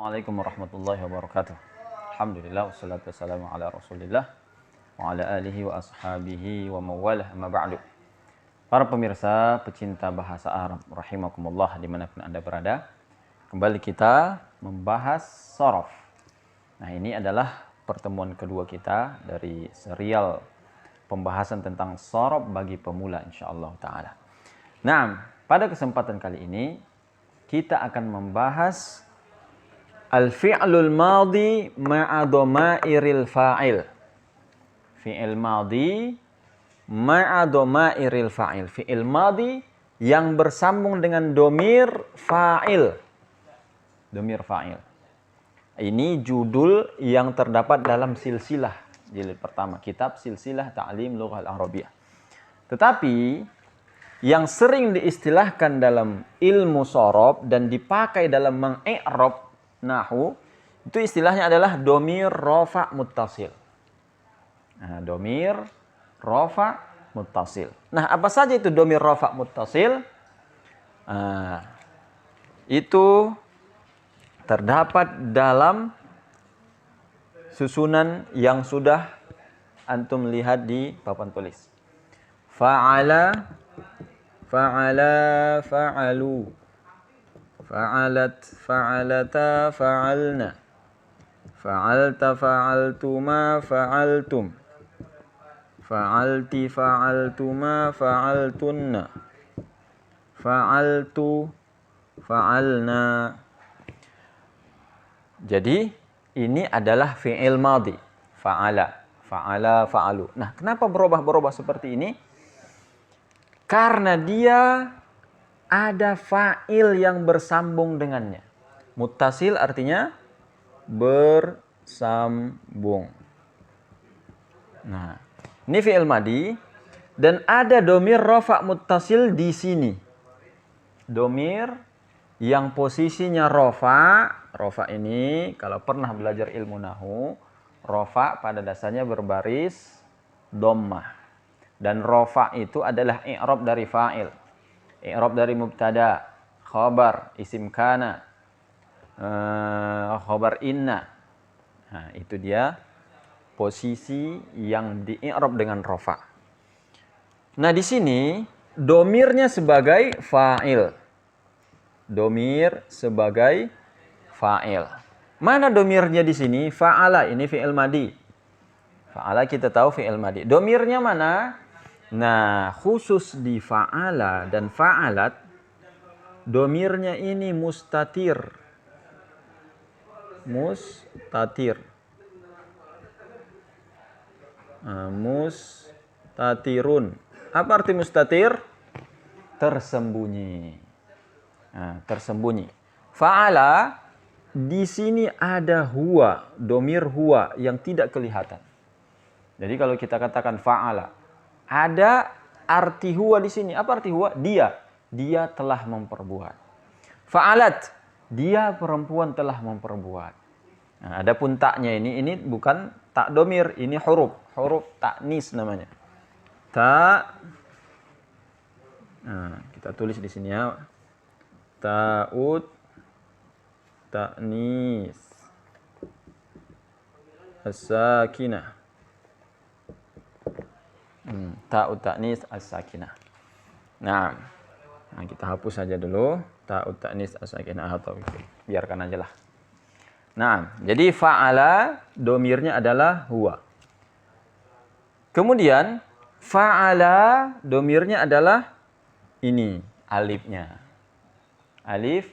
Assalamualaikum warahmatullahi wabarakatuh. Alhamdulillah wassalatu wassalamu ala Rasulillah wa ala alihi wa ashabihi wa mawalah amma ba'du. Para pemirsa pecinta bahasa Arab rahimakumullah dimanapun Anda berada, kembali kita membahas shorof. Nah, ini adalah pertemuan kedua kita dari serial pembahasan tentang shorof bagi pemula insyaallah taala. Nah, pada kesempatan kali ini kita akan membahas al-fi'lul madhi ma'a dhamairil fa'il. Fi'il madhi ma'a dhamairil fa'il. Fi'il madhi yang bersambung dengan domir fa'il. Domir fa'il. Ini judul yang terdapat dalam silsilah jilid pertama, kitab Silsilah Ta'lim Lughah Al-Arabiyah. Tetapi yang sering diistilahkan dalam ilmu shorof dan dipakai dalam mengi'rab nahu, itu istilahnya adalah domir rofa muttasil. Nah, domir rofa muttasil. Nah, apa saja itu domir rofa muttasil? Itu terdapat dalam susunan yang sudah antum lihat di papan tulis. Fa'ala, fa'ala, fa'alu. Fa'alat, fa'alata, fa'alna. Fa'alta, fa'altuma, fa'altum. Fa'alti, fa'altuma, fa'altunna. Fa'altu, fa'alna. Jadi ini adalah fi'il madhi. Fa'ala, fa'ala, fa'alu. Nah, kenapa berubah-berubah seperti ini? Karena dia ada fa'il yang bersambung dengannya. Muttasil artinya bersambung. Nah, ini fi'il madhi dan ada domir rofa muttasil di sini. Domir yang posisinya rofa. Rofa ini kalau pernah belajar ilmu nahu, rofa pada dasarnya berbaris dhammah. Dan rofa itu adalah i'rab dari fa'il. I'rab dari mubtada, khabar, isim kana, khabar inna. Nah, itu dia posisi yang di-i'rab dengan rofa. Nah, di sini domirnya sebagai fa'il. Domir sebagai fa'il. Mana domirnya di sini? Fa'ala, ini fi'il madhi. Fa'ala kita tahu fi'il madhi. Domirnya mana? Nah, khusus di fa'ala dan fa'alat, domirnya ini mustatir. Mustatir. Mustatirun. Apa arti mustatir? Tersembunyi. Nah, tersembunyi. Fa'ala, di sini ada huwa, domir huwa yang tidak kelihatan. Jadi kalau kita katakan fa'ala, ada arti huwa di sini. Apa arti huwa? Dia telah memperbuat. Fa'alat, dia perempuan telah memperbuat. Nah, adapun taknya ini bukan tak domir, ini huruf taknis namanya. Ta. Nah, kita tulis di sini ya. Ta'ud ta'nis as-sakinah. Ta'ud ta'nis as-sakinah. Nah, kita hapus saja dulu ta'ud ta'nis as-sakinah atau biarkan aja lah. Nah, jadi fa'ala domirnya adalah huwa. Kemudian fa'ala domirnya adalah ini alifnya. Alif,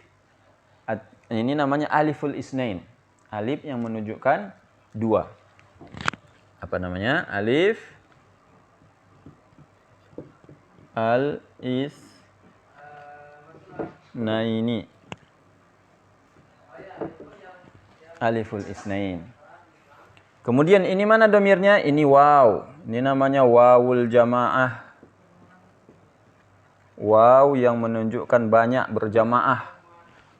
ini namanya aliful isnain. Alif yang menunjukkan dua. Apa namanya? Alif al-isnaini. Aliful isnain. Kemudian ini mana domirnya? Ini waw. Ini namanya wawul jamaah. Waw yang menunjukkan banyak berjamaah.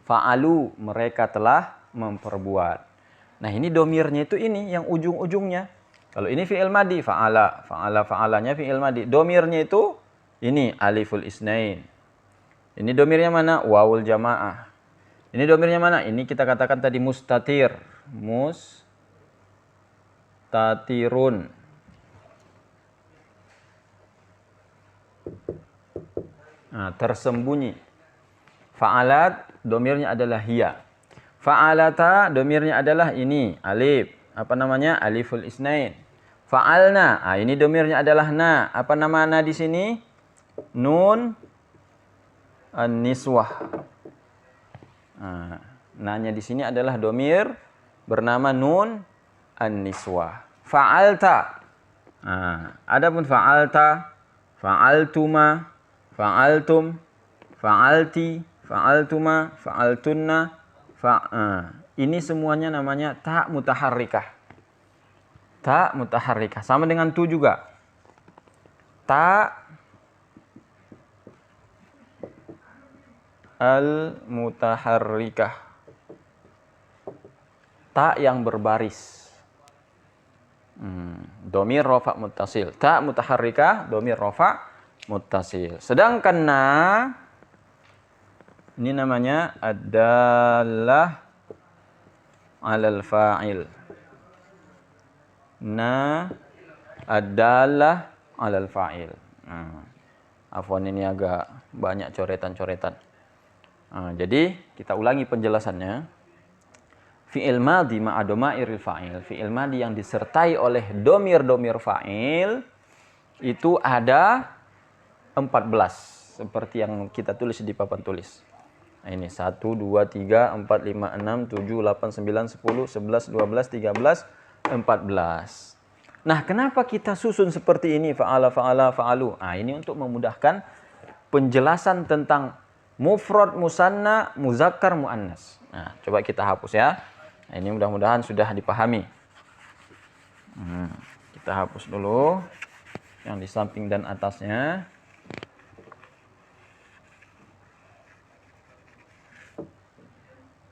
Fa'alu, mereka telah memperbuat. Nah, ini domirnya itu ini yang ujung-ujungnya. Kalau ini fi'il madhi, fa'ala. Fa'alanya fi'il madhi. Domirnya itu ini aliful isnain. Ini domirnya mana? Wawul jamaah. Ini domirnya mana? Ini kita katakan tadi mustatir. Mustatirun. Nah, tersembunyi. Fa'alat, domirnya adalah hiya. Fa'alata, domirnya adalah ini, alif. Apa namanya? Aliful isnain. Fa'alna, ini domirnya adalah na. Apa nama na di sini? Nun an-niswah. Nanya di sini adalah domir bernama nun an-niswah. Fa'alta. Adapun fa'alta, fa'altuma, fa'altum, fa'alti, fa'altuma, fa'altunna, ini semuanya namanya ta mutaharrikah. Ta mutaharrikah sama dengan tu juga. Ta al-mutaharrikah. Ta yang berbaris. Domir rofa muttasil. Ta mutaharrikah, domir rofa muttasil. Sedangkan na, ini namanya adalah alal fa'il. Na adalah alal fa'il. Afwan, ini agak banyak coretan-coretan. Jadi kita ulangi penjelasannya. Fi'il madhi ma'a domairil fa'il. Fi'il madhi yang disertai oleh domir-domir fa'il itu ada 14 seperti yang kita tulis di papan tulis. Nah, ini 1, 2, 3, 4, 5, 6, 7, 8, 9, 10, 11, 12, 13, 14. Nah, kenapa kita susun seperti ini? Fa'ala, fa'ala, fa'alu. Ini untuk memudahkan penjelasan tentang mufrad, musanna, muzakkar, muannas. Nah, coba kita hapus ya. Nah, ini mudah-mudahan sudah dipahami. Kita hapus dulu yang di samping dan atasnya.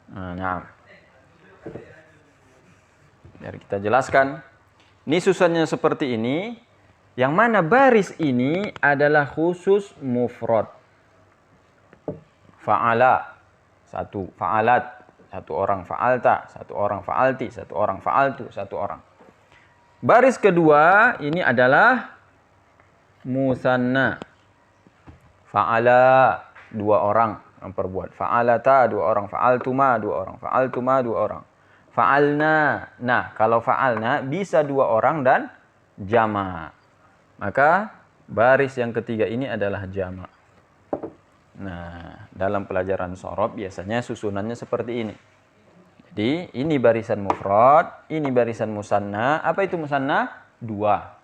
Nah, biar kita jelaskan. Ini susunannya seperti ini. Yang mana baris ini adalah khusus mufrad. Fa'ala, satu. Fa'alat, satu orang. Fa'alta, satu orang. Fa'alti, satu orang. Fa'altu, satu orang. Baris kedua ini adalah musanna. Fa'ala, dua orang memperbuat. Fa'alata, dua orang. Fa'altuma, dua orang. Fa'altuma, dua orang. Fa'alna. Nah, kalau fa'alna bisa dua orang dan jama'. Maka baris yang ketiga ini adalah jama'. Nah, dalam pelajaran shorob biasanya susunannya seperti ini. Jadi, ini barisan mufrad, ini barisan musanna. Apa itu musanna? Dua.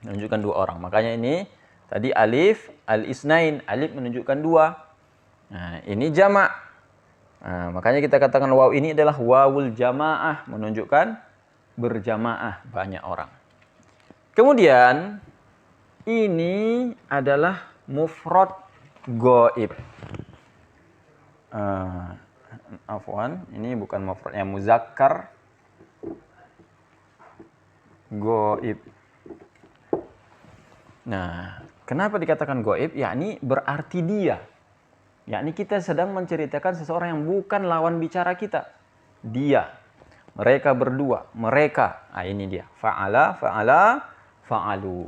Menunjukkan dua orang. Makanya ini tadi alif, al-isnain. Alif menunjukkan dua. Nah, ini jama'. Nah, makanya kita katakan waw ini adalah wawul jamaah. Menunjukkan berjamaah banyak orang. Kemudian, ini adalah mufrad goib. Afwan, ini bukan mufradnya muzakkar goib. Nah, kenapa dikatakan goib? Yakni berarti dia. Yakni kita sedang menceritakan seseorang yang bukan lawan bicara kita. Dia. Mereka berdua. Mereka. Ini dia. Fa'ala, fa'ala, fa'alu.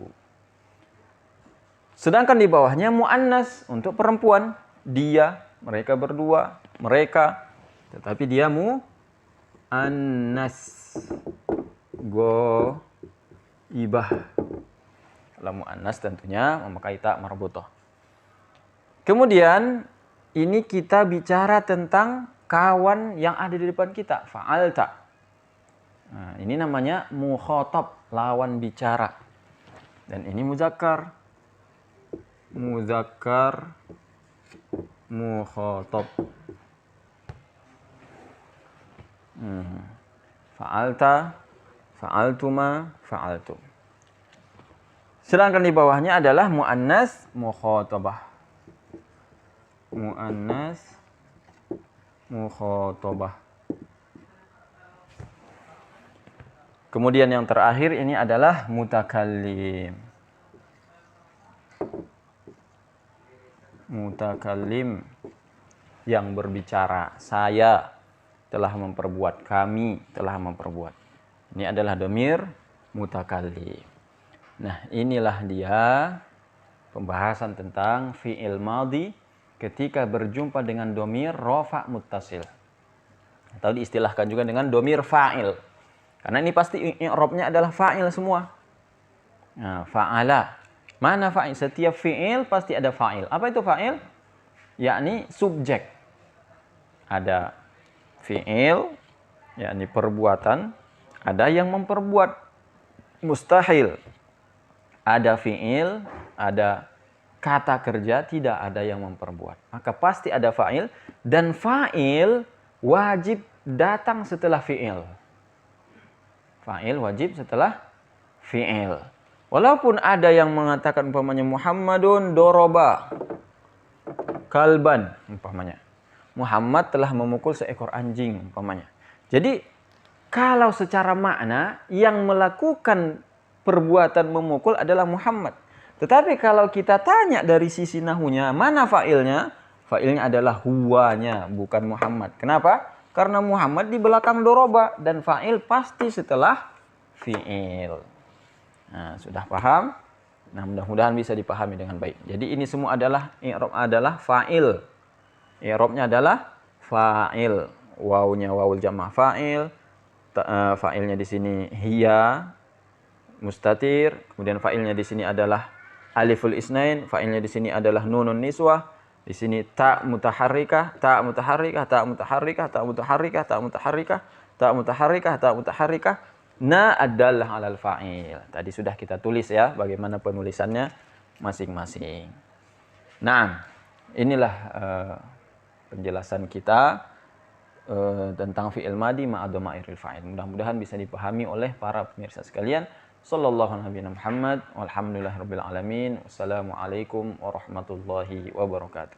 Sedangkan di bawahnya mu'annas untuk perempuan. Dia, mereka berdua, mereka. Tetapi dia mu'annas. Goibah. Kalau mu'annas tentunya memakai ta marbutoh. Kemudian ini kita bicara tentang kawan yang ada di depan kita. Fa'alta. Nah, ini namanya mukhatab, lawan bicara. Dan ini muzakkar. Muzakkar mukhatab. Fa'alta, fa'altuma, fa'altum. Sedangkan di bawahnya adalah muannas mukhatabah. Muannas mukhatabah. Kemudian yang terakhir ini adalah mutakallim. Mutakallim. yang berbicara, saya telah memperbuat, kami telah memperbuat. Ini adalah domir mutakallim. Nah, inilah dia pembahasan tentang fi'il madhi ketika berjumpa dengan domir rofa muttasil. Atau diistilahkan juga dengan domir fa'il. Karena ini pasti i'rabnya adalah fa'il semua. Nah, fa'ala. Mana fa'il? Setiap fi'il pasti ada fa'il. Apa itu fa'il? Yakni subjek. Ada fi'il, yakni perbuatan. Ada yang memperbuat. Mustahil. Ada fi'il, ada kata kerja, tidak ada yang memperbuat. Maka pasti ada fa'il. Dan fa'il wajib datang setelah fi'il. Fa'il wajib setelah fi'il. Walaupun ada yang mengatakan umpamanya Muhammadun doroba kalban umpamanya. Muhammad telah memukul seekor anjing umpamanya. Jadi kalau secara makna yang melakukan perbuatan memukul adalah Muhammad. Tetapi kalau kita tanya dari sisi nahunya, mana fa'ilnya? Fa'ilnya adalah huwanya, bukan Muhammad. Kenapa? Karena Muhammad di belakang doroba dan fa'il pasti setelah fi'il. Nah, sudah paham? Nah, mudah-mudahan bisa dipahami dengan baik. Jadi ini semua adalah i'rab adalah fa'il. I'rabnya adalah fa'il. Wawunya wawul jama' fa'il. Fa'ilnya di sini hiya mustatir. Kemudian fa'ilnya di sini adalah aliful isnain. Fa'ilnya di sini adalah nunun niswah. Di sini ta mutaharrikah, ta mutaharrikah, ta mutaharrikah, ta mutaharrikah, ta mutaharrikah, ta mutaharrikah, ta mutaharrikah. Na adalah alal fa'il. Tadi sudah kita tulis ya bagaimana penulisannya masing-masing. Nah, inilah penjelasan kita tentang fi'il madhi ma'a dhamairil fa'il. Mudah-mudahan bisa dipahami oleh para pemirsa sekalian. Sallallahu alaihi Muhammad walhamdulillahirabbil alamin. Wassalamualaikum warahmatullahi wabarakatuh.